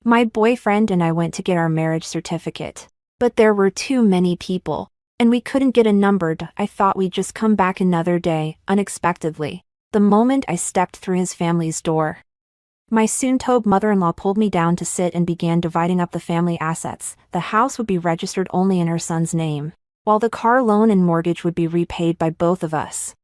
My boyfriend and I went to get our marriage certificate. But there were too many people, and we couldn't get a number. I thought we'd just come back another day, unexpectedly, the moment I stepped through his family's door. My soon-to-be mother-in-law pulled me down to sit and began dividing up the family assets. The house would be registered only in her son's name, while the car loan and mortgage would be repaid by both of us.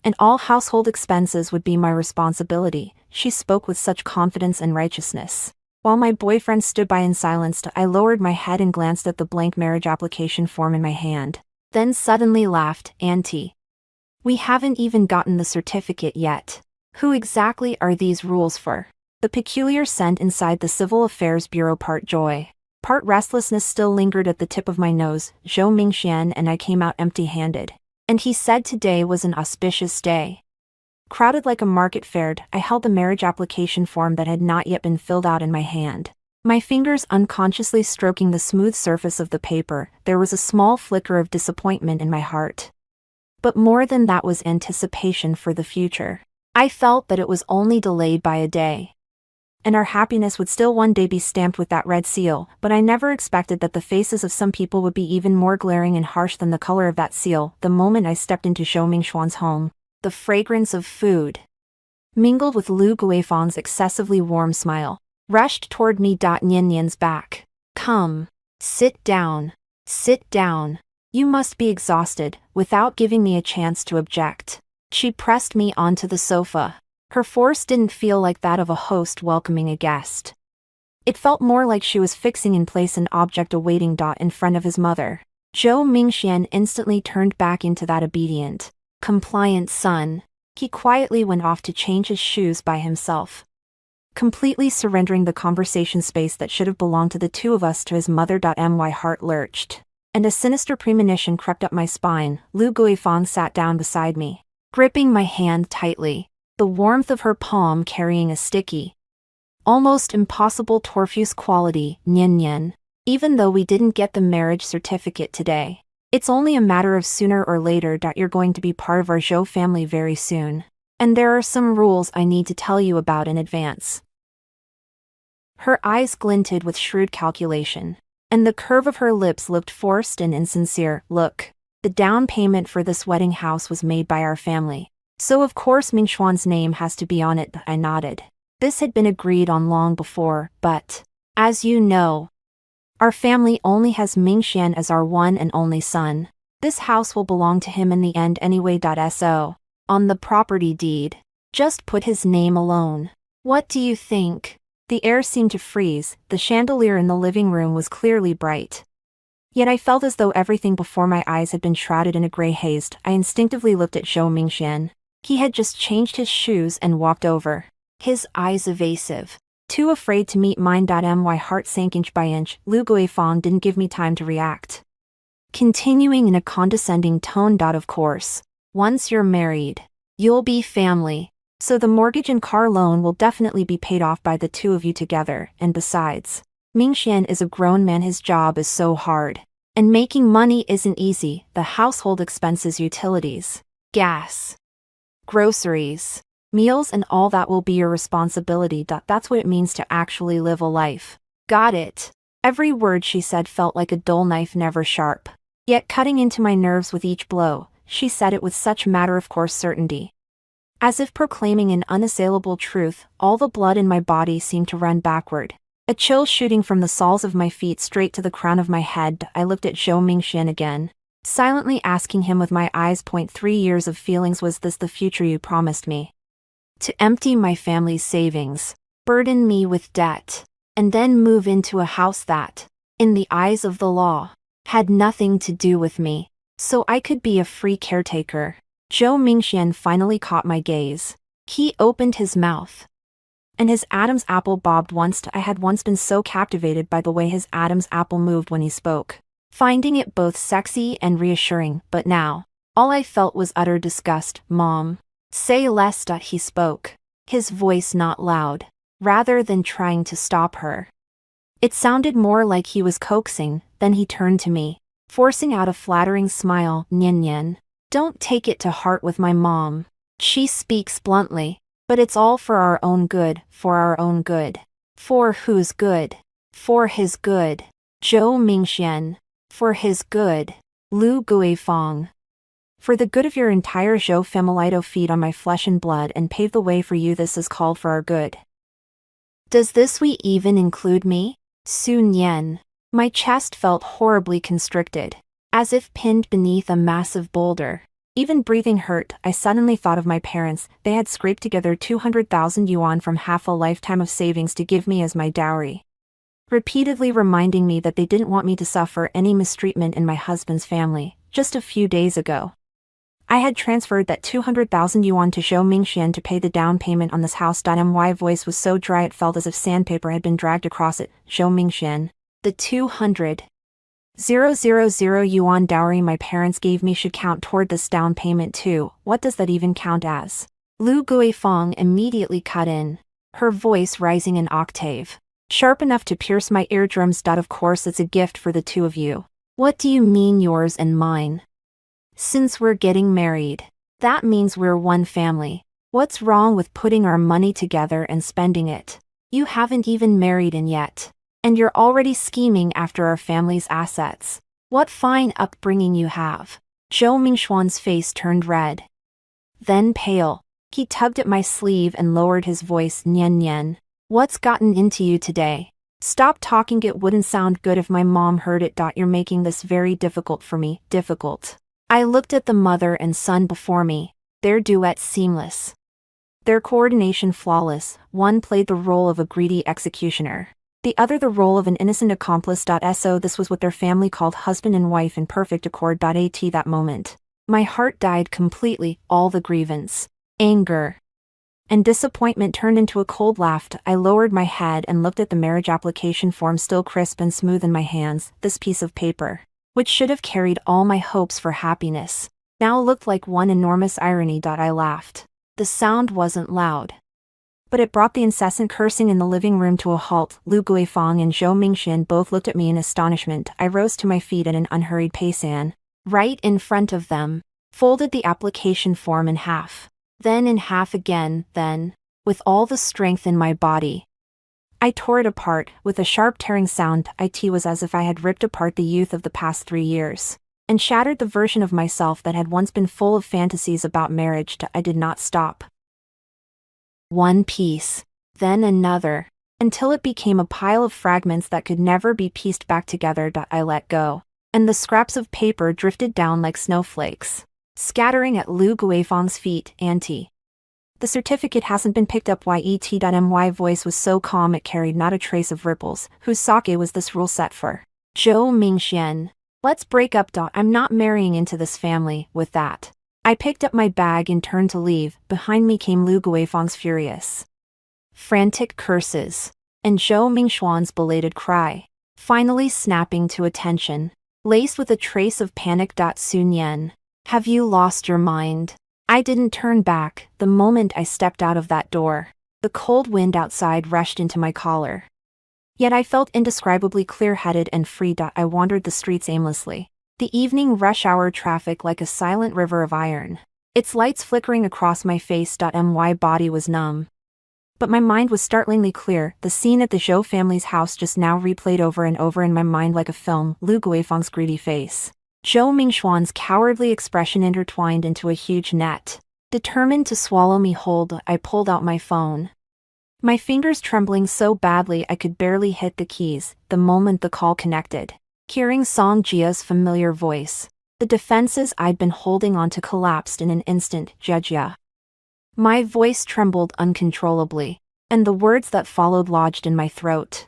And all household expenses would be my responsibility. She spoke with such confidence and righteousness. While my boyfriend stood by in silence, I lowered my head and glanced at the blank marriage application form in my hand. Then suddenly laughed. Auntie, we haven't even gotten the certificate yet. Who exactly are these rules for? The peculiar scent inside the Civil Affairs Bureau, part joy, part restlessness, still lingered at the tip of my nose. Zhou Mingxian and I came out empty-handed. And he said today was an auspicious day. Crowded like a market fair, I held the marriage application form that had not yet been filled out in my hand. My fingers unconsciously stroking the smooth surface of the paper, there was a small flicker of disappointment in my heart. But more than that was anticipation for the future. I felt that it was only delayed by a day, and our happiness would still one day be stamped with that red seal. But I never expected that the faces of some people would be even more glaring and harsh than the color of that seal. The moment I stepped into Zhou Mingxuan's home, the fragrance of food, mingled with Lu Guifang's excessively warm smile, rushed toward me. Nian's back. Come. Sit down. Sit down. You must be exhausted. Without giving me a chance to object, she pressed me onto the sofa. Her force didn't feel like that of a host welcoming a guest. It felt more like she was fixing in place an object awaiting in front of his mother. Zhou Mingxian instantly turned back into that obedient, compliant son. He quietly went off to change his shoes by himself, completely surrendering the conversation space that should have belonged to the two of us to his mother. My heart lurched, and a sinister premonition crept up my spine. Lu Guifang sat down beside me, gripping my hand tightly, the warmth of her palm carrying a sticky, almost impossible torfuse quality. Nian, even though we didn't get the marriage certificate today, it's only a matter of sooner or later. You're going to be part of our Zhou family very soon, and there are some rules I need to tell you about in advance. Her eyes glinted with shrewd calculation, and the curve of her lips looked forced and insincere. Look, the down payment for this wedding house was made by our family, so of course Mingxuan's name has to be on it. I nodded. This had been agreed on long before, but, as you know, our family only has Mingxian as our one and only son. This house will belong to him in the end anyway. So, on the property deed, just put his name alone. What do you think? The air seemed to freeze. The chandelier in the living room was clearly bright, yet I felt as though everything before my eyes had been shrouded in a gray haze. I instinctively looked at Zhou Mingxian. He had just changed his shoes and walked over, his eyes evasive, too afraid to meet mine. My heart sank inch by inch. Lu Guifang didn't give me time to react, continuing in a condescending tone. Of course, once you're married, you'll be family, so the mortgage and car loan will definitely be paid off by the two of you together. And besides, Mingxian is a grown man. His job is so hard, and making money isn't easy. The household expenses, utilities, gas, groceries, meals, and all that will be your responsibility. That's what it means to actually live a life. Got it. Every word she said felt like a dull knife, never sharp, yet cutting into my nerves with each blow. She said it with such matter-of-course certainty, as if proclaiming an unassailable truth. All the blood in my body seemed to run backward, a chill shooting from the soles of my feet straight to the crown of my head. I looked at Zhou Mingxian again, silently asking him with my eyes. 3 years of feelings. Was this the future you promised me? To empty my family's savings, burden me with debt, and then move into a house that, in the eyes of the law, had nothing to do with me, so I could be a free caretaker. Zhou Mingxian finally caught my gaze. He opened his mouth, and his Adam's apple bobbed once. I had once been so captivated by the way his Adam's apple moved when he spoke, finding it both sexy and reassuring. But now, all I felt was utter disgust. Mom, say less. He spoke, his voice not loud, rather than trying to stop her. It sounded more like he was coaxing. Then he turned to me, forcing out a flattering smile. Nian, don't take it to heart with my mom. She speaks bluntly, but it's all for our own good, for our own good. For whose good? For his good. Zhou Mingxian. For his good. Lu Guifang. For the good of your entire Zhou family, to feed on my flesh and blood and pave the way for you. This is called for our good. Does this we even include me? Su Nian. My chest felt horribly constricted, as if pinned beneath a massive boulder. Even breathing hurt. I suddenly thought of my parents. They had scraped together 200,000 yuan from half a lifetime of savings to give me as my dowry, repeatedly reminding me that they didn't want me to suffer any mistreatment in my husband's family. Just a few days ago, I had transferred that 200,000 yuan to Zhou Mingxian to pay the down payment on this house. My voice was so dry it felt as if sandpaper had been dragged across it. Zhou Mingxian. The 200,000 yuan dowry my parents gave me should count toward this down payment too. What does that even count as? Lu Guifang immediately cut in, her voice rising an octave, sharp enough to pierce my eardrums. Of course it's a gift for the two of you. What do you mean yours and mine? Since we're getting married, that means we're one family. What's wrong with putting our money together and spending it? You haven't even married in yet, and you're already scheming after our family's assets. What fine upbringing you have. Zhou Mingxuan's face turned red, then pale. He tugged at my sleeve and lowered his voice. Nian Nian. What's gotten into you today? Stop talking, it wouldn't sound good if my mom heard it. You're making this very difficult for me. Difficult. I looked at the mother and son before me, their duet seamless, their coordination flawless. One played the role of a greedy executioner, the other the role of an innocent accomplice. So this was what their family called husband and wife in perfect accord. At that moment, my heart died completely. All the grievance, anger, and disappointment turned into a cold laugh. I lowered my head and looked at the marriage application form, still crisp and smooth in my hands. This piece of paper, which should have carried all my hopes for happiness, now looked like one enormous irony. I laughed. The sound wasn't loud, but it brought the incessant cursing in the living room to a halt. Lu Guifang and Zhou Mingxian both looked at me in astonishment. I rose to my feet at an unhurried pace and, right in front of them, folded the application form in half, then in half again, then, with all the strength in my body, I tore it apart. With a sharp tearing sound. It was as if I had ripped apart the youth of the past 3 years, and shattered the version of myself that had once been full of fantasies about marriage. I did not stop. One piece, then another, until it became a pile of fragments that could never be pieced back together. I let go, and the scraps of paper drifted down like snowflakes, scattering at Lu Guifang's feet. Auntie, the certificate hasn't been picked up. My voice was so calm it carried not a trace of ripples. Whose sake was this rule set for? Zhou Mingxian. Let's break up. I'm not marrying into this family. With that, I picked up my bag and turned to leave. Behind me came Lu Guifang's furious, frantic curses, and Zhou Mingxuan's belated cry, finally snapping to attention, laced with a trace of panic. Sun Yan, have you lost your mind? I didn't turn back. The moment I stepped out of that door, the cold wind outside rushed into my collar. Yet I felt indescribably clear-headed and free. I wandered the streets aimlessly, the evening rush hour traffic like a silent river of iron, its lights flickering across my face. My body was numb, but my mind was startlingly clear. The scene at the Zhou family's house just now replayed over and over in my mind like a film. Lu Guifang's greedy face, Zhou Mingxuan's cowardly expression intertwined into a huge net, determined to swallow me whole. I pulled out my phone, my fingers trembling so badly I could barely hit the keys. The moment the call connected, hearing Song Jia's familiar voice, the defenses I'd been holding on to collapsed in an instant. Jia. My voice trembled uncontrollably, and the words that followed lodged in my throat,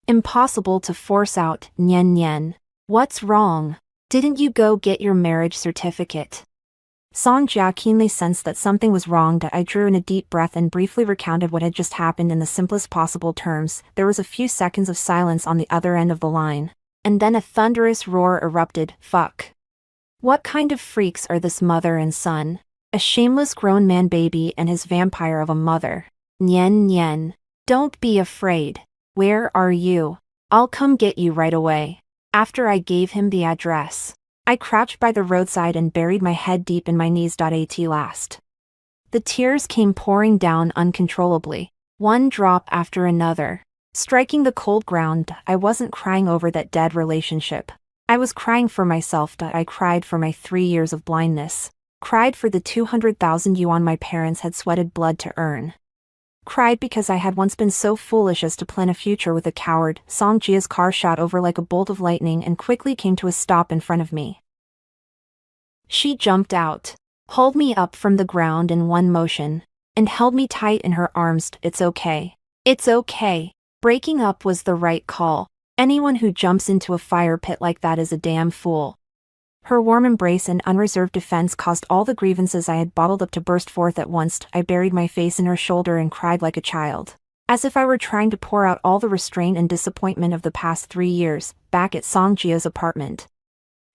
impossible to force out. Nian Nian. What's wrong? Didn't you go get your marriage certificate? Song Jia keenly sensed that something was wrong. I drew in a deep breath and briefly recounted what had just happened in the simplest possible terms. There was a few seconds of silence on the other end of the line, and then a thunderous roar erupted. Fuck. What kind of freaks are this mother and son? A shameless grown man baby and his vampire of a mother. Nian Nian. Don't be afraid. Where are you? I'll come get you right away. After I gave him the address, I crouched by the roadside and buried my head deep in my knees. At last, the tears came pouring down uncontrollably, one drop after another. Striking the cold ground, I wasn't crying over that dead relationship. I was crying for myself. I cried for my 3 years of blindness. Cried for the 200,000 yuan my parents had sweated blood to earn. Cried because I had once been so foolish as to plan a future with a coward. Song Jia's car shot over like a bolt of lightning and quickly came to a stop in front of me. She jumped out, pulled me up from the ground in one motion, and held me tight in her arms. It's okay. It's okay. Breaking up was the right call. Anyone who jumps into a fire pit like that is a damn fool. Her warm embrace and unreserved defense caused all the grievances I had bottled up to burst forth at once. I buried my face in her shoulder and cried like a child, as if I were trying to pour out all the restraint and disappointment of the past 3 years, back at Song Jia's apartment.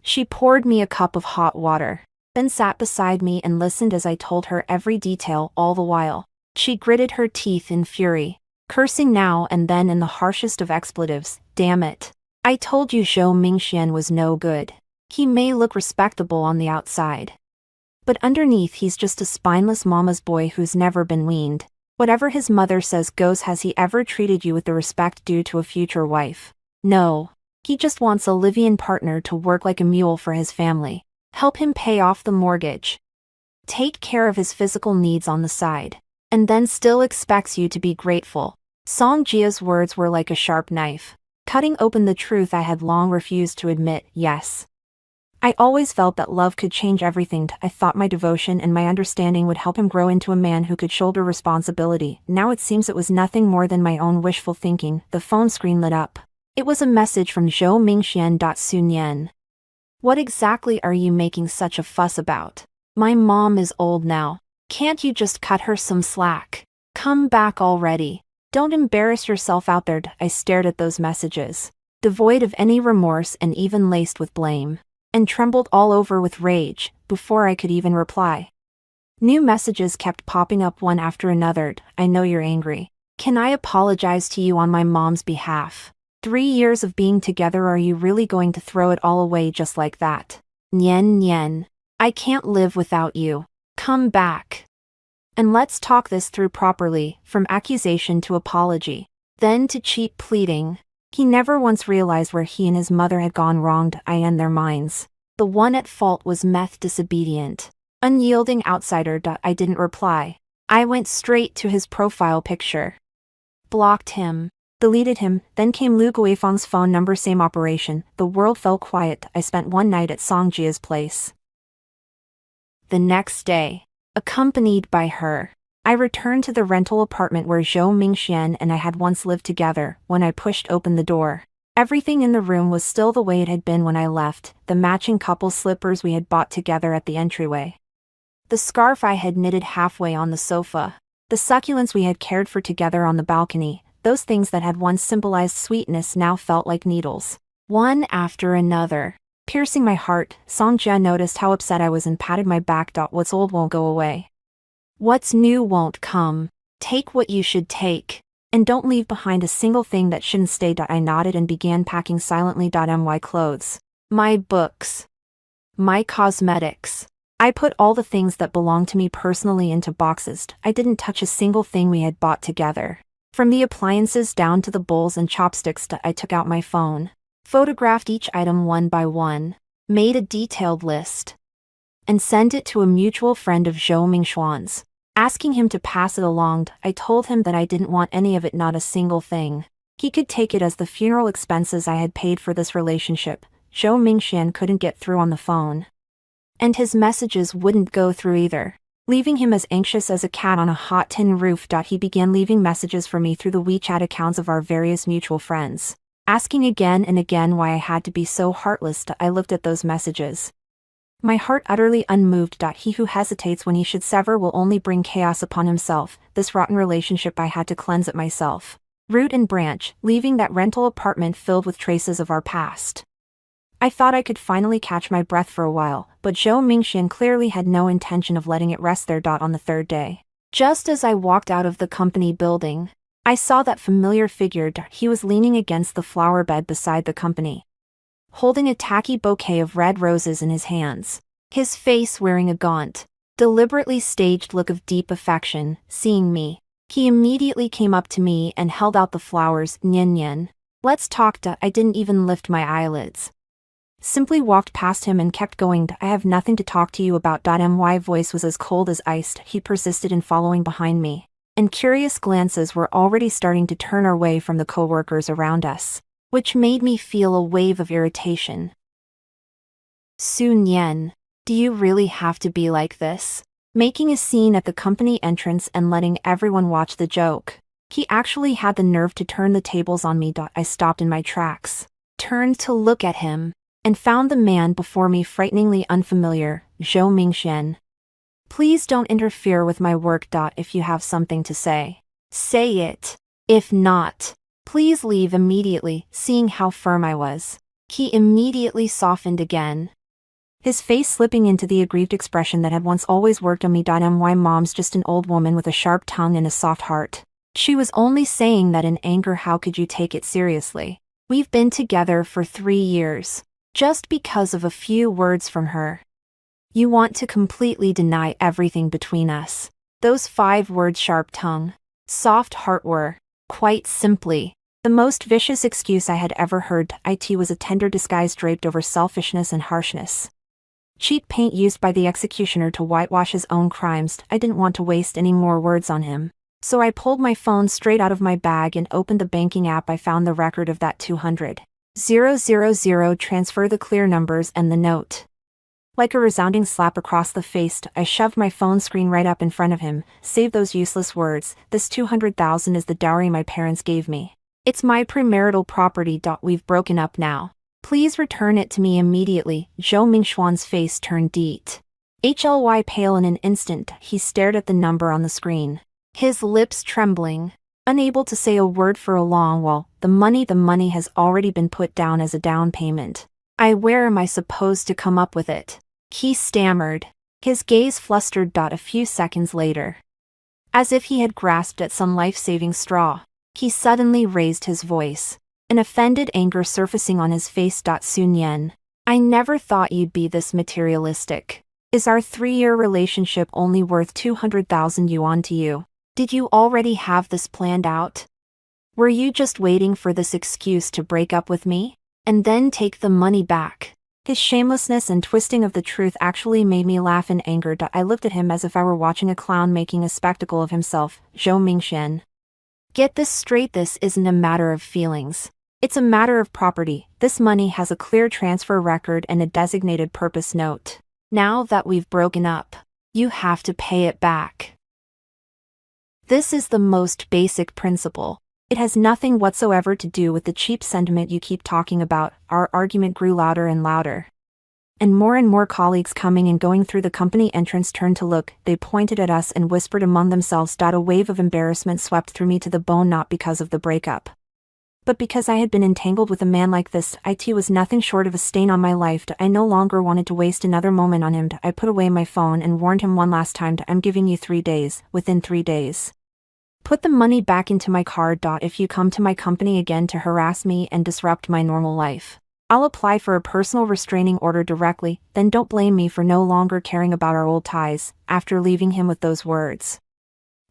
She poured me a cup of hot water, then sat beside me and listened as I told her every detail. All the while, she gritted her teeth in fury, cursing now and then in the harshest of expletives. Damn it. I told you Zhou Mingxian was no good. He may look respectable on the outside, but underneath he's just a spineless mama's boy who's never been weaned. Whatever his mother says goes. Has he ever treated you with the respect due to a future wife? No. He just wants a live-in partner to work like a mule for his family, help him pay off the mortgage, take care of his physical needs on the side, and then still expects you to be grateful. Song Jia's words were like a sharp knife, cutting open the truth I had long refused to admit. Yes. I always felt that love could change everything. I thought my devotion and my understanding would help him grow into a man who could shoulder responsibility. Now it seems it was nothing more than my own wishful thinking. The phone screen lit up. It was a message from Zhou Mingxian. Sunyan. What exactly are you making such a fuss about? My mom is old now. Can't you just cut her some slack? Come back already. Don't embarrass yourself out there. I stared at those messages, devoid of any remorse and even laced with blame, and trembled all over with rage before I could even reply. New messages kept popping up one after another. I know you're angry. Can I apologize to you on my mom's behalf? 3 years of being together, are you really going to throw it all away just like that? Nian Nian. I can't live without you. Come back. And let's talk this through properly, from accusation to apology, then to cheap pleading. He never once realized where he and his mother had gone wrong. I in their minds. The one at fault was meth disobedient, unyielding outsider. I didn't reply. I went straight to his profile picture. Blocked him. Deleted him. Then came Lu Guifeng's phone number. Same operation. The world fell quiet. I spent one night at Song Jia's place. The next day, accompanied by her, I returned to the rental apartment where Zhou Mingxian and I had once lived together. When I pushed open the door, everything in the room was still the way it had been when I left, the matching couple slippers we had bought together at the entryway, the scarf I had knitted halfway on the sofa, the succulents we had cared for together on the balcony. Those things that had once symbolized sweetness now felt like needles, one after another, piercing my heart. Song Jia noticed how upset I was and patted my back. What's old won't go away. What's new won't come. Take what you should take, and don't leave behind a single thing that shouldn't stay. I nodded and began packing silently. My clothes, my books, my cosmetics. I put all the things that belonged to me personally into boxes. I didn't touch a single thing we had bought together. From the appliances down to the bowls and chopsticks. I took out my phone, photographed each item one by one, made a detailed list, and sent it to a mutual friend of Zhou Mingxuan's, asking him to pass it along. I told him that I didn't want any of it, not a single thing. He could take it as the funeral expenses I had paid for this relationship. Zhou Mingxian couldn't get through on the phone, and his messages wouldn't go through either, leaving him as anxious as a cat on a hot tin roof. He began leaving messages for me through the WeChat accounts of our various mutual friends, asking again and again why I had to be so heartless. I looked at those messages, my heart utterly unmoved. He who hesitates when he should sever will only bring chaos upon himself. This rotten relationship, I had to cleanse it myself, root and branch, leaving that rental apartment filled with traces of our past. I thought I could finally catch my breath for a while, but Zhou Mingxian clearly had no intention of letting it rest there. On the third day, just as I walked out of the company building, I saw that familiar figure. He was leaning against the flower bed beside the company, holding a tacky bouquet of red roses in his hands, his face wearing a gaunt, deliberately staged look of deep affection. Seeing me, He immediately came up to me and held out the flowers. Nyen nyen. Let's talk. I didn't even lift my eyelids. Simply walked past him and kept going. I have nothing to talk to you about. My voice was as cold as ice. He persisted in following behind me, and curious glances were already starting to turn our way from the co-workers around us, which made me feel a wave of irritation. Su Nyen, do you really have to be like this? Making a scene at the company entrance and letting everyone watch the joke. He actually had the nerve to turn the tables on me. I stopped in my tracks, turned to look at him, and found the man before me frighteningly unfamiliar, Zhou Mingxian. Please don't interfere with my work. If you have something to say, say it. If not, please leave immediately. Seeing how firm I was, he immediately softened again, his face slipping into the aggrieved expression that had once always worked on me. My mom's just an old woman with a sharp tongue and a soft heart. She was only saying that in anger. How could you take it seriously? We've been together for 3 years. Just because of a few words from her, you want to completely deny everything between us. Those 5 words, sharp tongue, soft heart, were, quite simply, the most vicious excuse I had ever heard. It was a tender disguise draped over selfishness and harshness. Cheap paint used by the executioner to whitewash his own crimes. I didn't want to waste any more words on him, so I pulled my phone straight out of my bag and opened the banking app. I found the record of that 200,000 transfer, the clear numbers, and the note. Like a resounding slap across the face, I shoved my phone screen right up in front of him. Save those useless words. This 200,000 is the dowry my parents gave me. It's my premarital property. We've broken up now. Please return it to me immediately. Zhou Mingxuan's face turned pale in an instant. He stared at the number on the screen, his lips trembling, unable to say a word for a long while. The money has already been put down as a down payment. Where am I supposed to come up with it? He stammered, his gaze flustered. A few seconds later, as if he had grasped at some life-saving straw, he suddenly raised his voice, an offended anger surfacing on his face. Su Nyen, I never thought you'd be this materialistic. Is our 3-year relationship only worth 200,000 yuan to you? Did you already have this planned out? Were you just waiting for this excuse to break up with me, and then take the money back? His shamelessness and twisting of the truth actually made me laugh in anger. I looked at him as if I were watching a clown making a spectacle of himself. Zhou Mingxian, get this straight. This isn't a matter of feelings. It's a matter of property. This money has a clear transfer record and a designated purpose note. Now that we've broken up, you have to pay it back. This is the most basic principle. It has nothing whatsoever to do with the cheap sentiment you keep talking about. Our argument grew louder and louder, and more colleagues coming and going through the company entrance turned to look. They pointed at us and whispered among themselves. A wave of embarrassment swept through me to the bone, not because of the breakup, but because I had been entangled with a man like this. It was nothing short of a stain on my life. I no longer wanted to waste another moment on him. I put away my phone and warned him one last time. I'm giving you 3 days. Within 3 days, put the money back into my card. If you come to my company again to harass me and disrupt my normal life, I'll apply for a personal restraining order directly. Then don't blame me for no longer caring about our old ties. After leaving him with those words,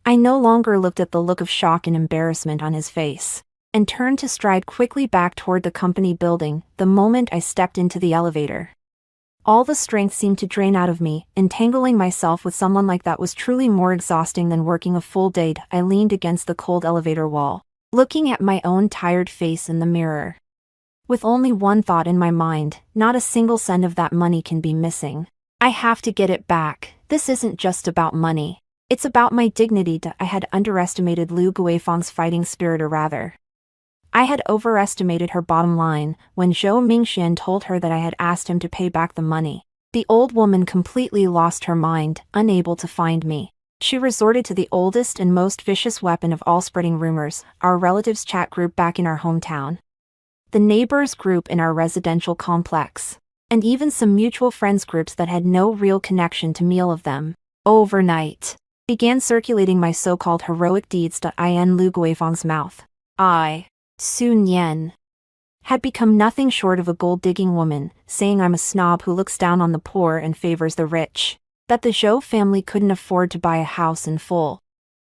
I no longer looked at the look of shock and embarrassment on his face, and turned to stride quickly back toward the company building. The moment I stepped into the elevator, all the strength seemed to drain out of me. Entangling myself with someone like that was truly more exhausting than working a full day. I leaned against the cold elevator wall, looking at my own tired face in the mirror, with only one thought in my mind: not a single cent of that money can be missing. I have to get it back. This isn't just about money. It's about my dignity. I had underestimated Lu Guifang's fighting spirit, or rather, I had overestimated her bottom line. When Zhou Mingxian told her that I had asked him to pay back the money, the old woman completely lost her mind. Unable to find me, she resorted to the oldest and most vicious weapon of all, spreading rumors. Our relatives' chat group back in our hometown, the neighbors group in our residential complex, and even some mutual friends groups that had no real connection to me. All of them, overnight, began circulating my so-called heroic deeds. In Lu Guifang's mouth, Su Nyen, had become nothing short of a gold-digging woman, saying I'm a snob who looks down on the poor and favors the rich, that the Zhou family couldn't afford to buy a house in full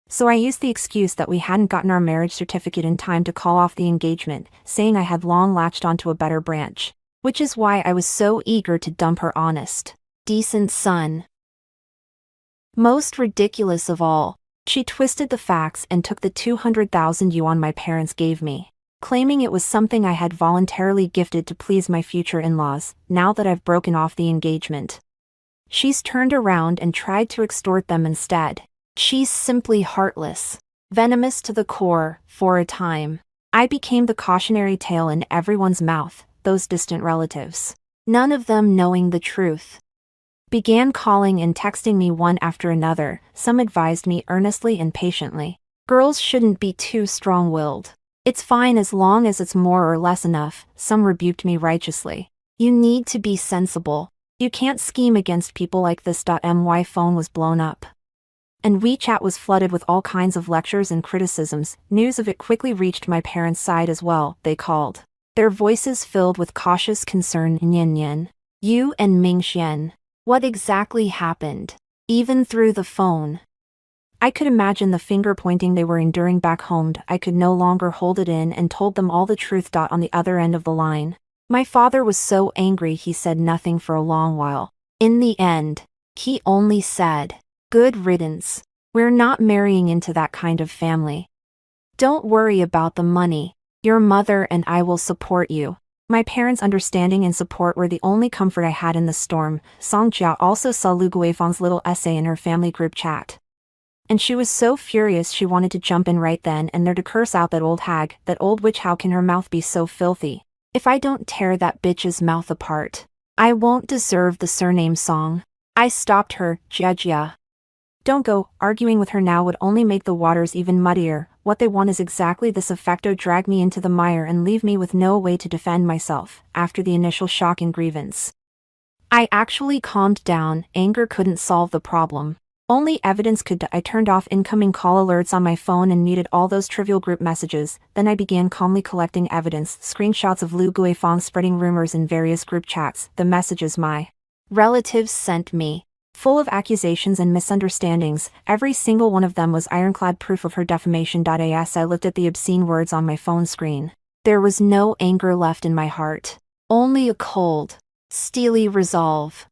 So I used the excuse that we hadn't gotten our marriage certificate in time to call off the engagement, saying I had long latched onto a better branch. Which is why I was so eager to dump her honest, decent son. Most ridiculous of all, she twisted the facts and took the 200,000 yuan my parents gave me, claiming it was something I had voluntarily gifted to please my future in-laws, now that I've broken off the engagement. She's turned around and tried to extort them instead. She's simply heartless, venomous to the core. For a time, I became the cautionary tale in everyone's mouth, those distant relatives, none of them knowing the truth, began calling and texting me one after another. Some advised me earnestly and patiently, girls shouldn't be too strong-willed. It's fine as long as it's more or less enough. Some rebuked me righteously. You need to be sensible. You can't scheme against people like this. My phone was blown up, and WeChat was flooded with all kinds of lectures and criticisms. News of it quickly reached my parents' side as well. They called, their voices filled with cautious concern. Nian Nian, you and Mingxian, what exactly happened? Even through the phone, I could imagine the finger-pointing they were enduring back home. I could no longer hold it in and told them all the truth. On the other end of the line, my father was so angry he said nothing for a long while. In the end, he only said, good riddance. We're not marrying into that kind of family. Don't worry about the money. Your mother and I will support you. My parents' understanding and support were the only comfort I had in the storm. Song Jia also saw Lu Guifang's little essay in her family group chat, and she was so furious she wanted to jump in right then and there to curse out that old hag, that old witch. How can her mouth be so filthy? If I don't tear that bitch's mouth apart, I won't deserve the surname Song. I stopped her. Jia. Don't go. Arguing with her now would only make the waters even muddier. What they want is exactly this: effecto drag me into the mire and leave me with no way to defend myself. After the initial shock and grievance, I actually calmed down. Anger couldn't solve the problem. Only evidence could. I turned off incoming call alerts on my phone and muted all those trivial group messages. Then I began calmly collecting evidence, screenshots of Lu Guifang spreading rumors in various group chats, the messages my relatives sent me, full of accusations and misunderstandings. Every single one of them was ironclad proof of her defamation. As I looked at the obscene words on my phone screen, there was no anger left in my heart, only a cold, steely resolve.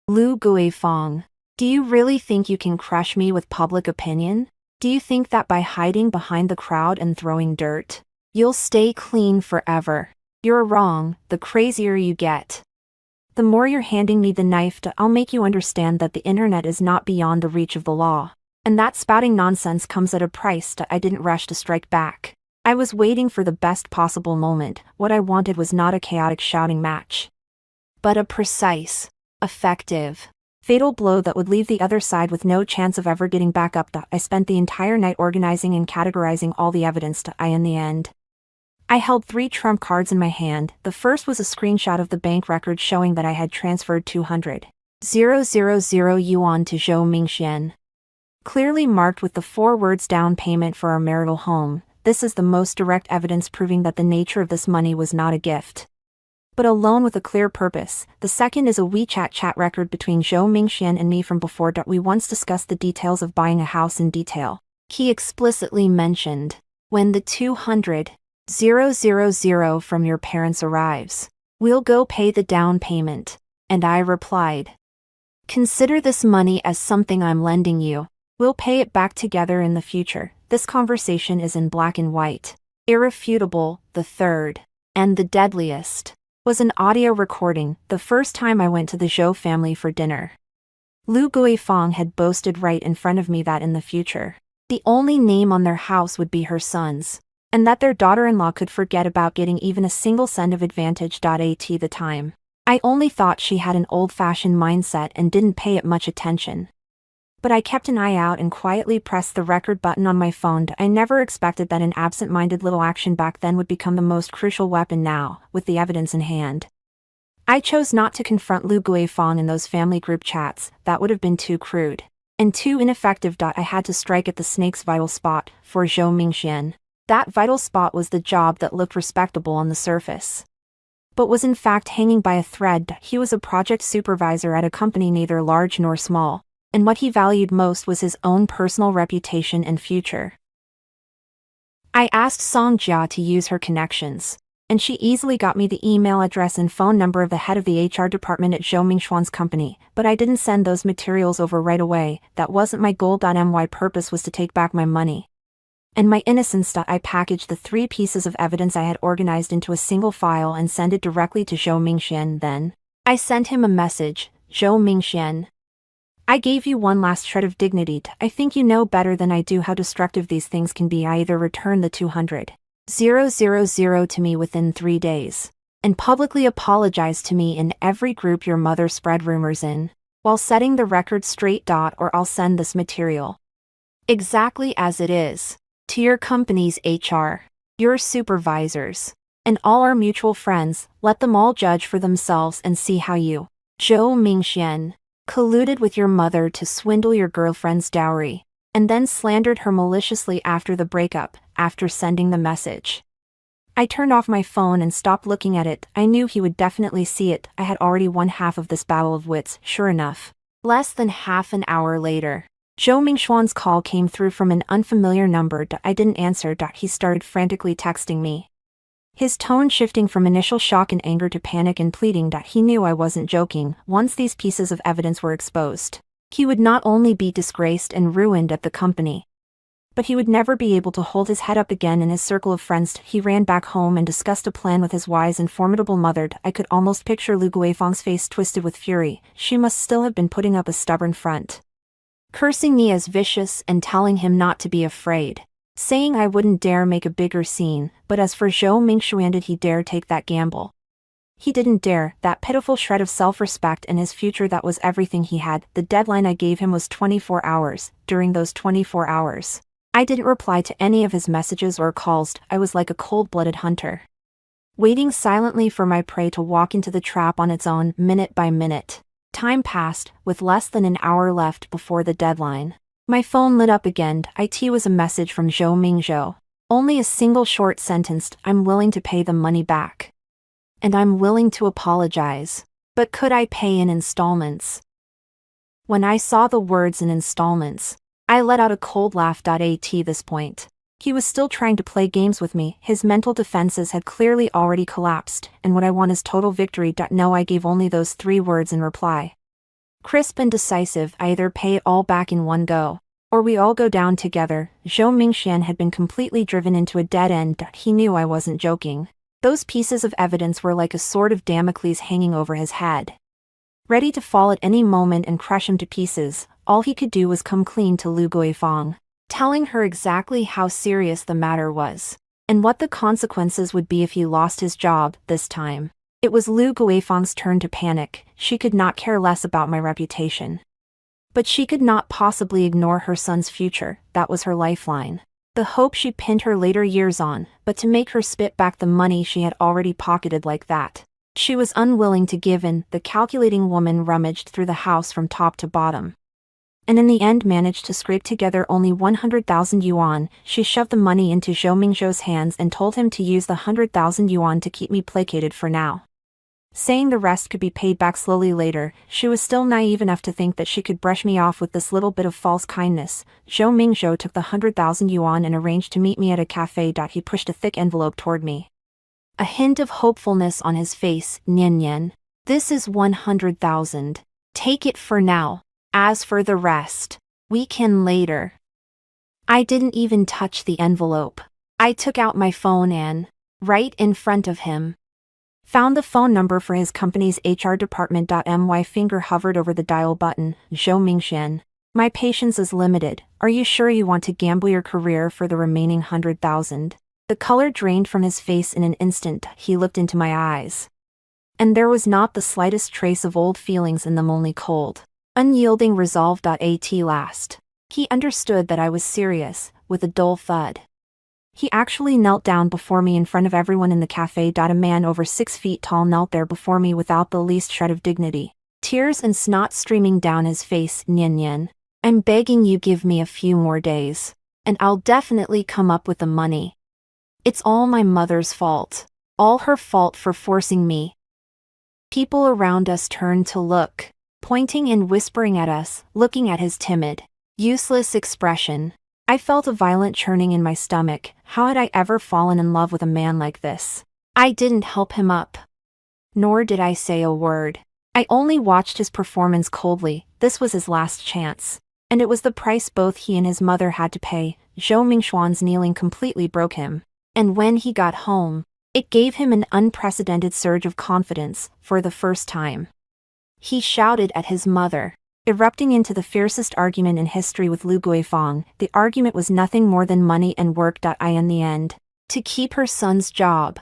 Lu Guifang, do you really think you can crush me with public opinion? Do you think that by hiding behind the crowd and throwing dirt, you'll stay clean forever? You're wrong. The crazier you get, the more you're handing me the knife. I'll make you understand that the internet is not beyond the reach of the law, and that spouting nonsense comes at a price. I didn't rush to strike back. I was waiting for the best possible moment. What I wanted was not a chaotic shouting match, but a precise, effective, fatal blow that would leave the other side with no chance of ever getting back up. I spent the entire night organizing and categorizing all the evidence. In the end, I held 3 trump cards in my hand. The first was a screenshot of the bank record showing that I had transferred 200,000 yuan to Zhou Mingxian, clearly marked with the 4 words down payment for our marital home. This is the most direct evidence proving that the nature of this money was not a gift, but a loan with a clear purpose. The second is a WeChat chat record between Zhou Mingxian and me from before. We once discussed the details of buying a house in detail. He explicitly mentioned, when the 200,000 from your parents arrives, we'll go pay the down payment. And I replied, consider this money as something I'm lending you. We'll pay it back together in the future. This conversation is in black and white, irrefutable. The third, and the deadliest, was an audio recording. The first time I went to the Zhou family for dinner, Lu Guifang had boasted right in front of me that in the future, the only name on their house would be her son's, and that their daughter-in-law could forget about getting even a single cent of advantage. At the time, I only thought she had an old-fashioned mindset and didn't pay it much attention. But I kept an eye out and quietly pressed the record button on my phone. I never expected that an absent-minded little action back then would become the most crucial weapon now, with the evidence in hand. I chose not to confront Lu Guifang in those family group chats. That would have been too crude and too ineffective. I had to strike at the snake's vital spot, for Zhou Mingxian. That vital spot was the job that looked respectable on the surface, but was in fact hanging by a thread. He was a project supervisor at a company neither large nor small, and what he valued most was his own personal reputation and future. I asked Song Jia to use her connections, and she easily got me the email address and phone number of the head of the HR department at Zhou Mingxuan's company, but I didn't send those materials over right away. That wasn't my goal. My purpose was to take back my money. And my innocence. I packaged the 3 pieces of evidence I had organized into a single file and sent it directly to Zhou Mingxian. Then I sent him a message. Zhou Mingxian, I gave you one last shred of dignity. I think you know better than I do how destructive these things can be. I either return the 200,000 to me within 3 days, and publicly apologize to me in every group your mother spread rumors in, while setting the record straight. Or I'll send this material exactly as it is to your company's HR, your supervisors, and all our mutual friends. Let them all judge for themselves and see how you, Zhou Mingxian, colluded with your mother to swindle your girlfriend's dowry, and then slandered her maliciously after the breakup. After sending the message, I turned off my phone and stopped looking at it. I knew he would definitely see it. I had already won half of this battle of wits. Sure enough, less than half an hour later, Zhou Mingxuan's call came through from an unfamiliar number. I didn't answer. He started frantically texting me, his tone shifting from initial shock and anger to panic and pleading. He knew I wasn't joking. Once these pieces of evidence were exposed, he would not only be disgraced and ruined at the company, but he would never be able to hold his head up again in his circle of friends. He ran back home and discussed a plan with his wise and formidable mother. I could almost picture Lu Guifang's face twisted with fury. She must still have been putting up a stubborn front, cursing me as vicious and telling him not to be afraid, saying I wouldn't dare make a bigger scene. But as for Zhou Mingxuan, did he dare take that gamble? He didn't dare. That pitiful shred of self-respect and his future, that was everything he had. The deadline I gave him was 24 hours. During those 24 hours, I didn't reply to any of his messages or calls. I was like a cold-blooded hunter, waiting silently for my prey to walk into the trap on its own. Minute by minute, time passed, with less than an hour left before the deadline. My phone lit up again. It was a message from Zhou Mingzhou. Only a single short sentence: I'm willing to pay the money back, and I'm willing to apologize, but could I pay in installments? When I saw the words in installments, I let out a cold laugh. At this point, he was still trying to play games with me. His mental defenses had clearly already collapsed, and what I want is total victory. No, I gave only those 3 words in reply. Crisp and decisive: I either pay it all back in one go, or we all go down together. Zhou Mingxian had been completely driven into a dead end. He knew I wasn't joking. Those pieces of evidence were like a sword of Damocles hanging over his head, ready to fall at any moment and crush him to pieces. All he could do was come clean to Lu Guifang, telling her exactly how serious the matter was, and what the consequences would be if he lost his job. This time, it was Lu Guifang's turn to panic. She could not care less about my reputation, but she could not possibly ignore her son's future. That was her lifeline, the hope she pinned her later years on. But to make her spit back the money she had already pocketed like that, she was unwilling to give in. The calculating woman rummaged through the house from top to bottom, and in the end managed to scrape together only 100,000 yuan. She shoved the money into Zhou Mingzhou's hands and told him to use the 100,000 yuan to keep me placated for now, saying the rest could be paid back slowly later. She was still naive enough to think that she could brush me off with this little bit of false kindness. Zhou Mingzhou took the 100,000 yuan and arranged to meet me at a cafe. He pushed a thick envelope toward me, a hint of hopefulness on his face. Nian Nian, this is 100,000. Take it for now. As for the rest, we can later. I didn't even touch the envelope. I took out my phone and, right in front of him, found the phone number for his company's HR department. My finger hovered over the dial button. Zhou Mingxian, my patience is limited. Are you sure you want to gamble your career for the remaining 100,000? The color drained from his face in an instant. He looked into my eyes, and there was not the slightest trace of old feelings in them, only cold, unyielding resolve. At last, he understood that I was serious. With a dull thud, he actually knelt down before me in front of everyone in the cafe. A man over 6 feet tall knelt there before me without the least shred of dignity, tears and snot streaming down his face. Nian Nian, I'm begging you, give me a few more days, and I'll definitely come up with the money. It's all my mother's fault. All her fault for forcing me. People around us turned to look, pointing and whispering at us, looking at his timid, useless expression. I felt a violent churning in my stomach. How had I ever fallen in love with a man like this? I didn't help him up. Nor did I say a word. I only watched his performance coldly. This was his last chance. And it was the price both he and his mother had to pay. Zhou Mingxuan's kneeling completely broke him. And when he got home, it gave him an unprecedented surge of confidence, for the first time. He shouted at his mother, erupting into the fiercest argument in history with Lu Guifang. The argument was nothing more than money and work. In the end, to keep her son's job.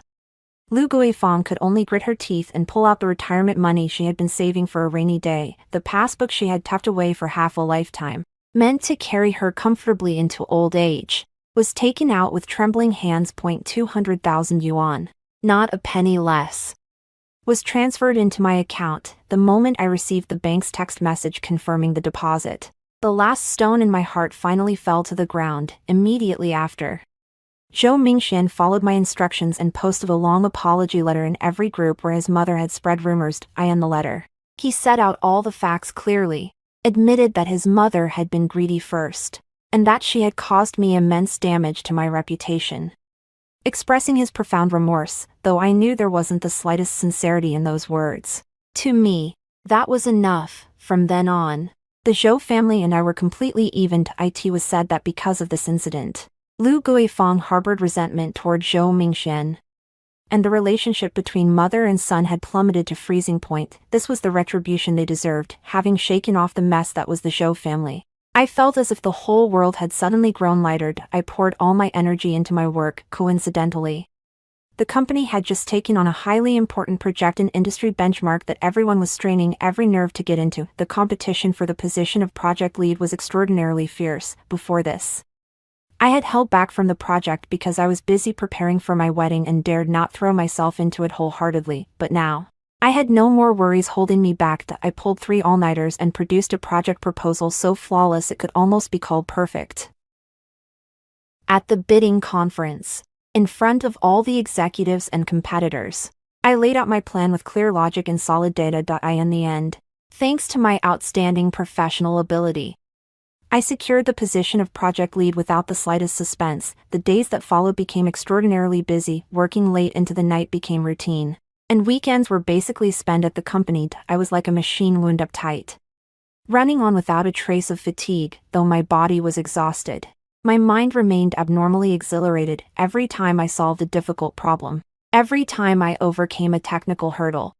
Lu Guifang could only grit her teeth and pull out the retirement money she had been saving for a rainy day, the passbook she had tucked away for half a lifetime, meant to carry her comfortably into old age, was taken out with trembling hands. 200,000 yuan, not a penny less, was transferred into my account the moment I received the bank's text message confirming the deposit. The last stone in my heart finally fell to the ground immediately after. Zhou Mingxian followed my instructions and posted a long apology letter in every group where his mother had spread rumors. In the letter, he set out all the facts clearly, admitted that his mother had been greedy first, and that she had caused me immense damage to my reputation. Expressing his profound remorse, though I knew there wasn't the slightest sincerity in those words. To me, that was enough. From then on, the Zhou family and I were completely evened. It was said that because of this incident, Lu Guifang harbored resentment toward Zhou Mingxian, and the relationship between mother and son had plummeted to freezing point. This was the retribution they deserved, having shaken off the mess that was the Zhou family. I felt as if the whole world had suddenly grown lighter. I poured all my energy into my work. Coincidentally, the company had just taken on a highly important project, an industry benchmark that everyone was straining every nerve to get into. The competition for the position of project lead was extraordinarily fierce. Before this, I had held back from the project because I was busy preparing for my wedding and dared not throw myself into it wholeheartedly, but now, I had no more worries holding me back. I pulled 3 all-nighters and produced a project proposal so flawless it could almost be called perfect. At the bidding conference, in front of all the executives and competitors, I laid out my plan with clear logic and solid data. In the end, thanks to my outstanding professional ability, I secured the position of project lead without the slightest suspense. The days that followed became extraordinarily busy. Working late into the night became routine, and weekends were basically spent at the company. I was like a machine wound up tight, running on without a trace of fatigue. Though my body was exhausted, my mind remained abnormally exhilarated. Every time I solved a difficult problem, every time I overcame a technical hurdle,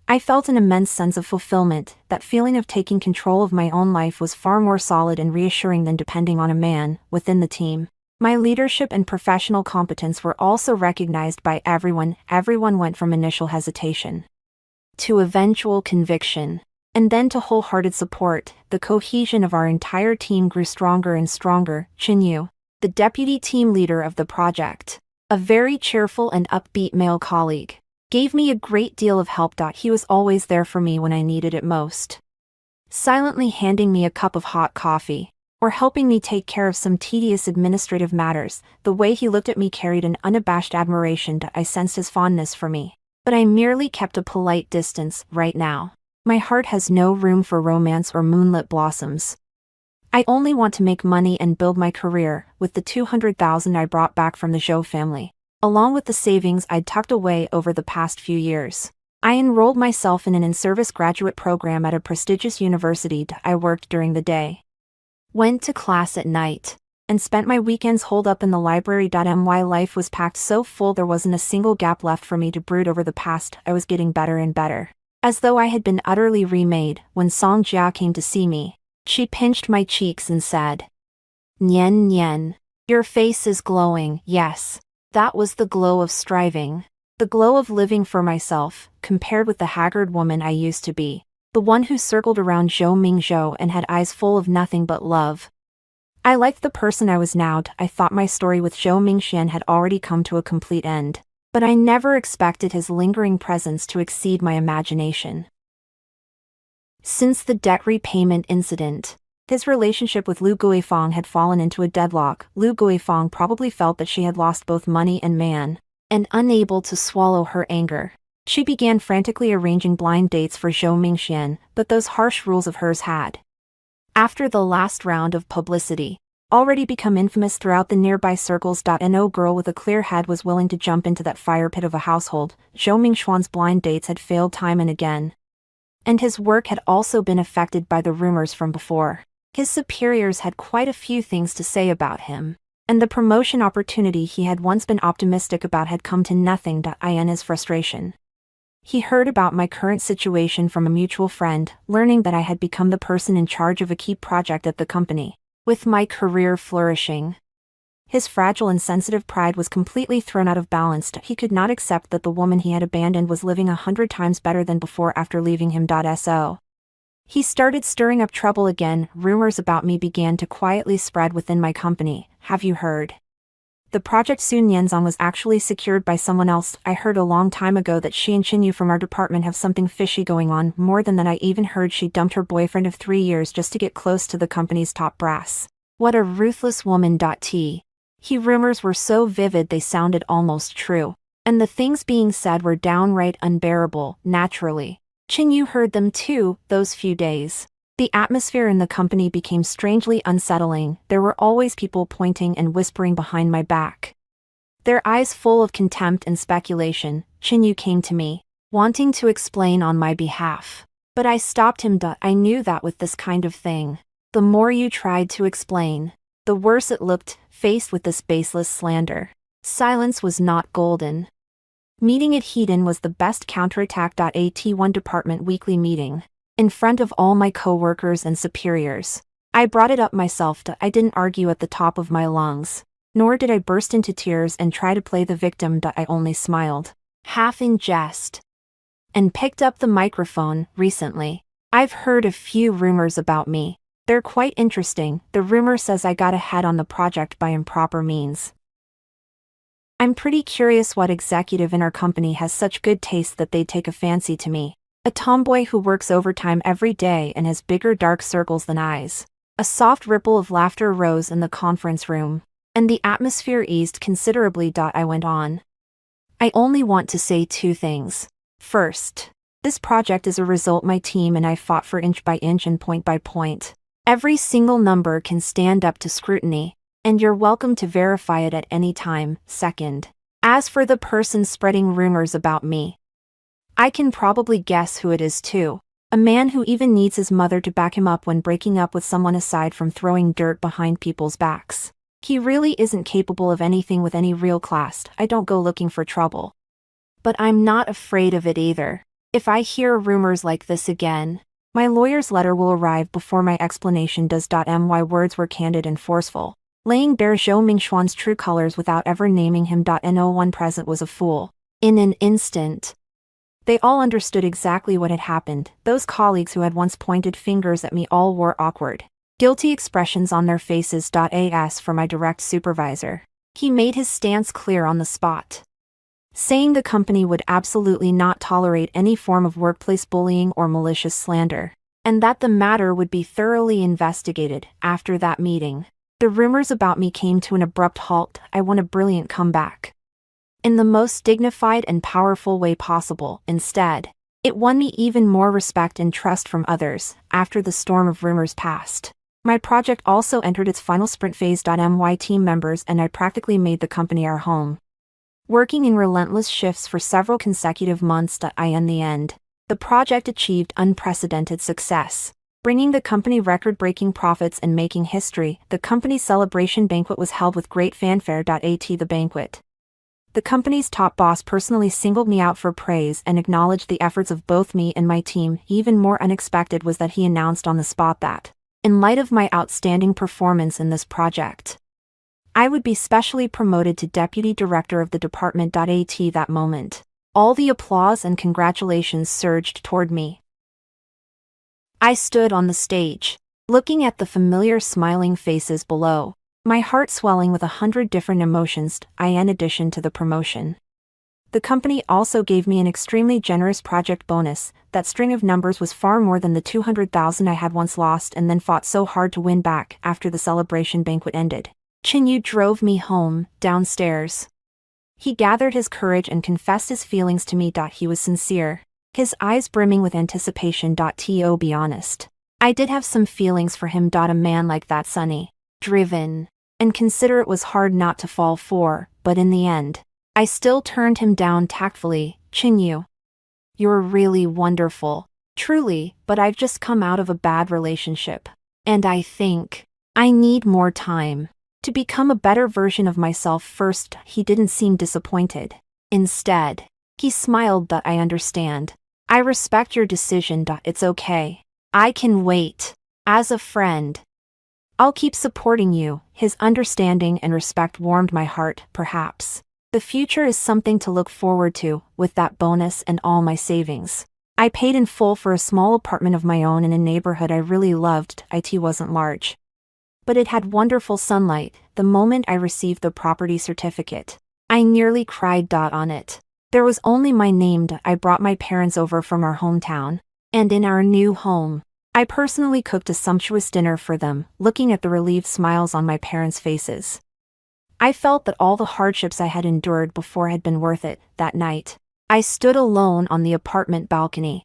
I felt an immense sense of fulfillment. That feeling of taking control of my own life was far more solid and reassuring than depending on a man within the team. My leadership and professional competence were also recognized by everyone. Everyone went from initial hesitation to eventual conviction, and then to wholehearted support. The cohesion of our entire team grew stronger and stronger. Qin Yu, the deputy team leader of the project, a very cheerful and upbeat male colleague, gave me a great deal of help. He was always there for me when I needed it most, silently handing me a cup of hot coffee, or helping me take care of some tedious administrative matters. The way he looked at me carried an unabashed admiration. I sensed his fondness for me, but I merely kept a polite distance. Right now, my heart has no room for romance or moonlit blossoms. I only want to make money and build my career. With the 200,000 I brought back from the Zhou family, along with the savings I'd tucked away over the past few years, I enrolled myself in an in-service graduate program at a prestigious university. I worked during the day, went to class at night, and spent my weekends holed up in the library. My life was packed so full there wasn't a single gap left for me to brood over the past. I was getting better and better, as though I had been utterly remade. When Song Jia came to see me, she pinched my cheeks and said, "Nian Nian, your face is glowing." Yes, that was the glow of striving, the glow of living for myself, compared with the haggard woman I used to be, the one who circled around Zhou Mingzhou and had eyes full of nothing but love. I liked the person I was now. I thought my story with Zhou Mingxian had already come to a complete end, but I never expected his lingering presence to exceed my imagination. Since the debt repayment incident, his relationship with Lu Guifang had fallen into a deadlock. Lu Guifang probably felt that she had lost both money and man, and unable to swallow her anger, She began frantically arranging blind dates for Zhou Mingxian, but those harsh rules of hers had, after the last round of publicity, already become infamous throughout the nearby circles. No girl with a clear head was willing to jump into that fire pit of a household. Zhou Mingxuan's blind dates had failed time and again. And his work had also been affected by the rumors from before. His superiors had quite a few things to say about him, and the promotion opportunity he had once been optimistic about had come to nothing. In his frustration, he heard about my current situation from a mutual friend, learning that I had become the person in charge of a key project at the company, with my career flourishing. His fragile and sensitive pride was completely thrown out of balance. He could not accept that the woman he had abandoned was living 100 times better than before after leaving him. So he started stirring up trouble again. Rumors about me began to quietly spread within my company. Have you heard? The project Sun Yanzan was actually secured by someone else. I heard a long time ago that she and Qinyu from our department have something fishy going on. More than that, I even heard she dumped her boyfriend of 3 years just to get close to the company's top brass. What a ruthless woman. Rumors were so vivid they sounded almost true, and the things being said were downright unbearable. Naturally, Qinyu heard them too. Those few days, the atmosphere in the company became strangely unsettling. There were always people pointing and whispering behind my back, their eyes full of contempt and speculation. Qinyu came to me, wanting to explain on my behalf, but I stopped him. I knew that with this kind of thing, the more you tried to explain, the worse it looked. Faced with this baseless slander, silence was not golden. Meeting at Hedon was the best counterattack. At1 department weekly meeting, in front of all my co-workers and superiors. I brought it up myself. I didn't argue at the top of my lungs, nor did I burst into tears and try to play the victim. I only smiled, half in jest, and picked up the microphone. Recently, I've heard a few rumors about me. They're quite interesting. The rumor says I got ahead on the project by improper means. I'm pretty curious what executive in our company has such good taste that they'd take a fancy to me. A tomboy who works overtime every day and has bigger dark circles than eyes. A soft ripple of laughter rose in the conference room, and the atmosphere eased considerably. I went on. I only want to say 2 things. First, this project is a result my team and I fought for inch by inch and point by point. Every single number can stand up to scrutiny, and you're welcome to verify it at any time. Second, as for the person spreading rumors about me, I can probably guess who it is too. A man who even needs his mother to back him up when breaking up with someone aside from throwing dirt behind people's backs. He really isn't capable of anything with any real class. I don't go looking for trouble, but I'm not afraid of it either. If I hear rumors like this again, my lawyer's letter will arrive before my explanation does. My words were candid and forceful, laying bare Zhou Mingxuan's true colors without ever naming him. No one present was a fool. In an instant, they all understood exactly what had happened. Those colleagues who had once pointed fingers at me all wore awkward, guilty expressions on their faces. As for my direct supervisor, he made his stance clear on the spot, saying the company would absolutely not tolerate any form of workplace bullying or malicious slander, and that the matter would be thoroughly investigated. After that meeting, the rumors about me came to an abrupt halt. I won a brilliant comeback, in the most dignified and powerful way possible. Instead, it won me even more respect and trust from others. After the storm of rumors passed, my project also entered its final sprint phase. My team members and I practically made the company our home, working in relentless shifts for several consecutive months. In the end, the project achieved unprecedented success, bringing the company record-breaking profits and making history. The company's celebration banquet was held with great fanfare. At the banquet, the company's top boss personally singled me out for praise and acknowledged the efforts of both me and my team. Even more unexpected was that he announced on the spot that, in light of my outstanding performance in this project, I would be specially promoted to Deputy Director of the Department. At that moment, all the applause and congratulations surged toward me. I stood on the stage, looking at the familiar smiling faces below, my heart swelling with 100 different emotions. In addition to the promotion, the company also gave me an extremely generous project bonus. That string of numbers was far more than the 200,000 I had once lost and then fought so hard to win back. After the celebration banquet ended, Qinyu drove me home, downstairs. He gathered his courage and confessed his feelings to me. He was sincere, his eyes brimming with anticipation. To be honest, I did have some feelings for him. A man like that, sunny, driven, and considerate, was hard not to fall for, but in the end, I still turned him down tactfully. Chinyu, you're really wonderful, truly, but I've just come out of a bad relationship, and I think I need more time to become a better version of myself first. He didn't seem disappointed. Instead, he smiled. I understand. I respect your decision. It's okay. I can wait. As a friend, I'll keep supporting you. His understanding and respect warmed my heart. Perhaps the future is something to look forward to. With that bonus and all my savings, I paid in full for a small apartment of my own in a neighborhood I really loved. It wasn't large, but it had wonderful sunlight. The moment I received the property certificate, I nearly cried. On it, there was only my name. I brought my parents over from our hometown, and in our new home, I personally cooked a sumptuous dinner for them. Looking at the relieved smiles on my parents' faces, I felt that all the hardships I had endured before had been worth it. That night, I stood alone on the apartment balcony,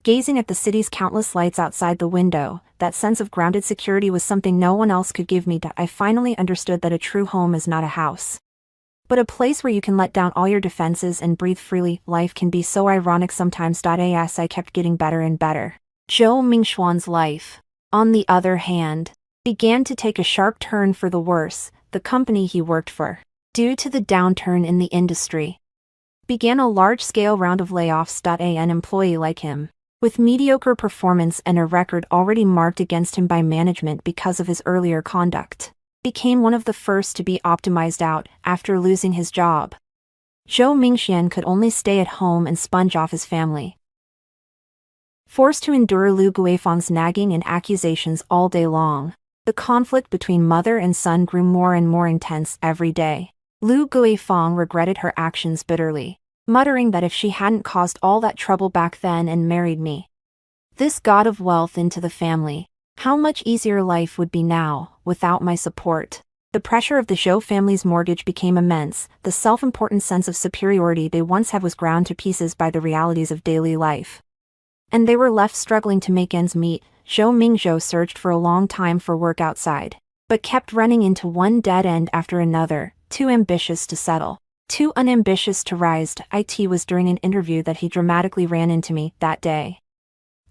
gazing at the city's countless lights outside the window. That sense of grounded security was something no one else could give me. I finally understood that a true home is not a house, but a place where you can let down all your defenses and breathe freely. Life can be so ironic sometimes. As I kept getting better and better, Zhou Mingxuan's life, on the other hand, began to take a sharp turn for the worse. The company he worked for, due to the downturn in the industry, began a large-scale round of layoffs. An employee like him, with mediocre performance and a record already marked against him by management because of his earlier conduct, became one of the first to be optimized out. After losing his job, Zhou Mingxian could only stay at home and sponge off his family, forced to endure Lu Guifang's nagging and accusations all day long. The conflict between mother and son grew more and more intense every day. Lu Guifang regretted her actions bitterly, muttering that if she hadn't caused all that trouble back then and married me, this god of wealth, into the family, how much easier life would be now, without my support. The pressure of the Zhou family's mortgage became immense. The self-important sense of superiority they once had was ground to pieces by the realities of daily life, and they were left struggling to make ends meet. Zhou Mingzhou searched for a long time for work outside, but kept running into one dead end after another. Too ambitious to settle, too unambitious to rise. It was during an interview that he dramatically ran into me. That day,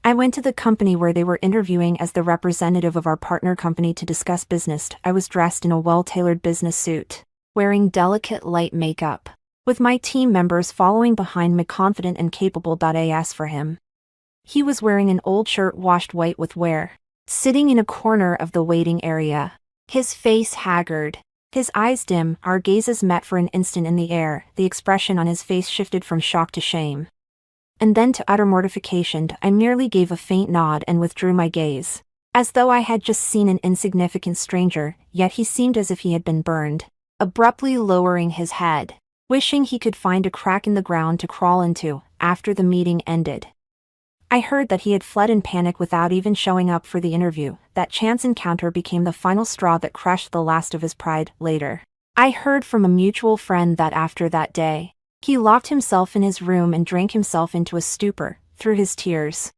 I went to the company where they were interviewing as the representative of our partner company to discuss business. I was dressed in a well-tailored business suit, wearing delicate light makeup, with my team members following behind me, confident and capable. As for him, he was wearing an old shirt washed white with wear, sitting in a corner of the waiting area, his face haggard, his eyes dim. Our gazes met for an instant in the air. The expression on his face shifted from shock to shame, and then to utter mortification. I merely gave a faint nod and withdrew my gaze, as though I had just seen an insignificant stranger. Yet he seemed as if he had been burned, abruptly lowering his head, wishing he could find a crack in the ground to crawl into. After the meeting ended, I heard that he had fled in panic without even showing up for the interview. That chance encounter became the final straw that crushed the last of his pride. Later, I heard from a mutual friend that after that day, he locked himself in his room and drank himself into a stupor. Through his tears,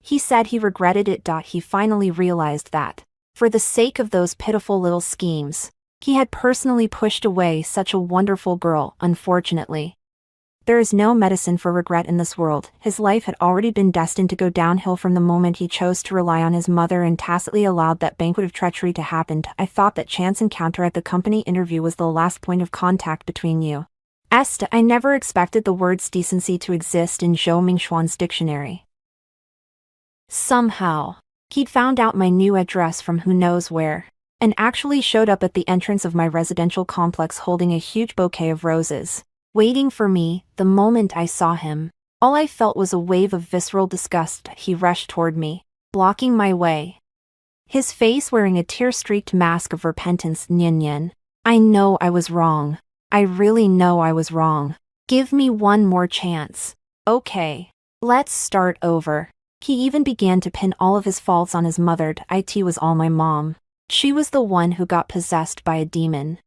he said he regretted it. He finally realized that, for the sake of those pitiful little schemes, he had personally pushed away such a wonderful girl. Unfortunately, there is no medicine for regret in this world. His life had already been destined to go downhill from the moment he chose to rely on his mother and tacitly allowed that banquet of treachery to happen. I thought that chance encounter at the company interview was the last point of contact between you. I never expected the words decency to exist in Zhou Mingxuan's dictionary. Somehow, he'd found out my new address from who knows where, and actually showed up at the entrance of my residential complex holding a huge bouquet of roses, waiting for me. The moment I saw him, all I felt was a wave of visceral disgust. He rushed toward me, blocking my way, his face wearing a tear-streaked mask of repentance. Nian, I know I was wrong. I really know I was wrong. Give me one more chance. Okay, let's start over. He even began to pin all of his faults on his mother. It was all my mom. She was the one who got possessed by a demon.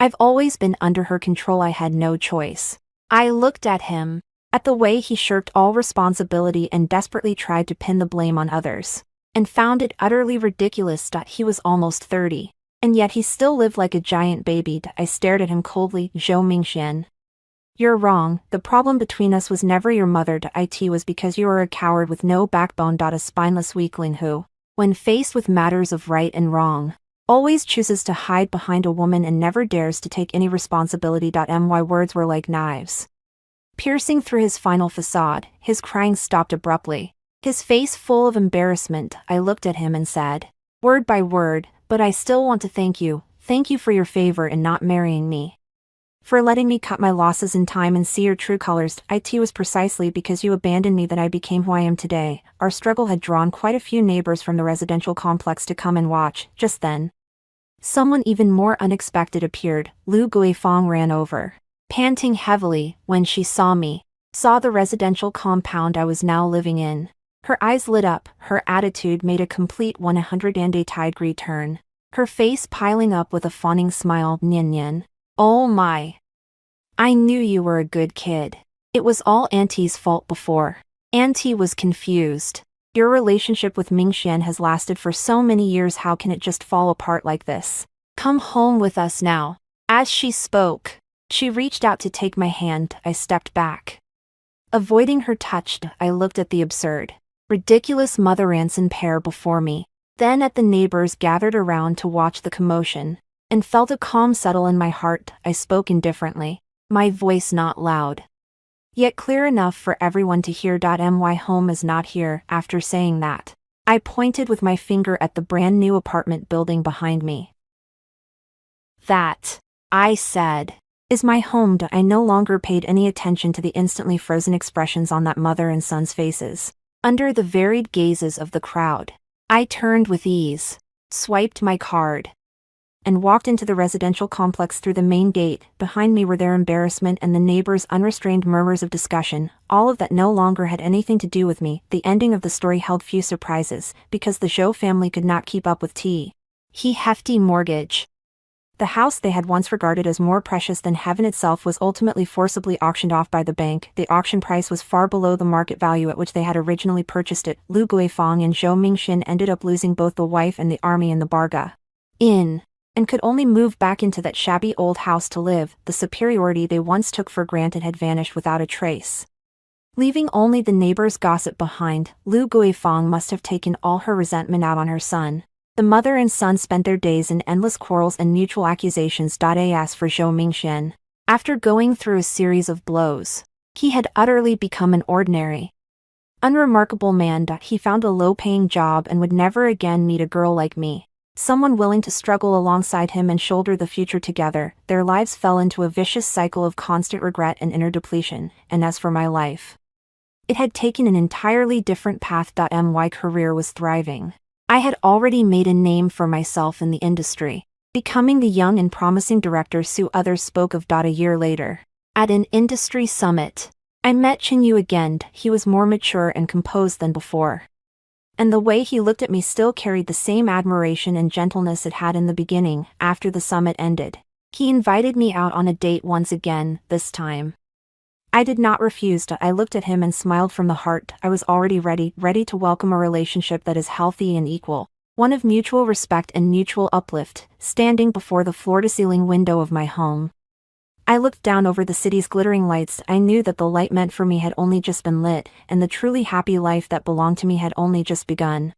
I've always been under her control. I had no choice. I looked at him, at the way he shirked all responsibility and desperately tried to pin the blame on others, and found it utterly ridiculous. He was almost 30, and yet he still lived like a giant baby. I stared at him coldly. Zhou Mingxian. You're wrong. The problem between us was never your mother. It was because you are a coward with no backbone. A spineless weakling who, when faced with matters of right and wrong, always chooses to hide behind a woman and never dares to take any responsibility. My words were like knives, piercing through his final facade. His crying stopped abruptly, his face full of embarrassment. I looked at him and said, word by word, but I still want to thank you. Thank you for your favor in not marrying me, for letting me cut my losses in time and see your true colors. It was precisely because you abandoned me that I became who I am today. Our struggle had drawn quite a few neighbors from the residential complex to come and watch. Just then, someone even more unexpected appeared. Lu Guifang ran over, panting heavily, when she saw me, saw the residential compound I was now living in. Her eyes lit up, her attitude made a complete 180-degree turn, her face piling up with a fawning smile. Nian. Oh my. I knew you were a good kid. It was all Auntie's fault before. Auntie was confused. Your relationship with Mingxian has lasted for so many years. How can it just fall apart like this? Come home with us now. As she spoke, she reached out to take my hand. I stepped back, avoiding her touch. I looked at the absurd, ridiculous mother-and-son pair before me, then at the neighbors gathered around to watch the commotion, and felt a calm settle in my heart. I spoke indifferently, my voice not loud, yet clear enough for everyone to hear. My home is not here. After saying that, I pointed with my finger at the brand new apartment building behind me. That, I said, is my home. I no longer paid any attention to the instantly frozen expressions on that mother and son's faces. Under the varied gazes of the crowd, I turned with ease, swiped my card, and walked into the residential complex through the main gate. Behind me were their embarrassment and the neighbors' unrestrained murmurs of discussion. All of that no longer had anything to do with me. The ending of the story held few surprises, because the Zhou family could not keep up with hefty mortgage. The house they had once regarded as more precious than heaven itself was ultimately forcibly auctioned off by the bank. The auction price was far below the market value at which they had originally purchased it. Lu Guifang and Zhou Mingxian ended up losing both the wife and the army in the bargain, and could only move back into that shabby old house to live. The superiority they once took for granted had vanished without a trace, leaving only the neighbors' gossip behind. Lu Guifang must have taken all her resentment out on her son. The mother and son spent their days in endless quarrels and mutual accusations. As for Zhou Mingxian, after going through a series of blows, he had utterly become an ordinary, unremarkable man. He found a low-paying job and would never again meet a girl like me, someone willing to struggle alongside him and shoulder the future together. Their lives fell into a vicious cycle of constant regret and inner depletion, and as for my life, it had taken an entirely different path. My career was thriving. I had already made a name for myself in the industry, becoming the young and promising director Sue others spoke of. A year later, at an industry summit, I met Chen Yu again. He was more mature and composed than before, and the way he looked at me still carried the same admiration and gentleness it had in the beginning. After the summit ended, he invited me out on a date once again. This time, I did not refuse. I looked at him and smiled from the heart. I was already ready to welcome a relationship that is healthy and equal, one of mutual respect and mutual uplift. Standing before the floor-to-ceiling window of my home, I looked down over the city's glittering lights. I knew that the light meant for me had only just been lit, and the truly happy life that belonged to me had only just begun.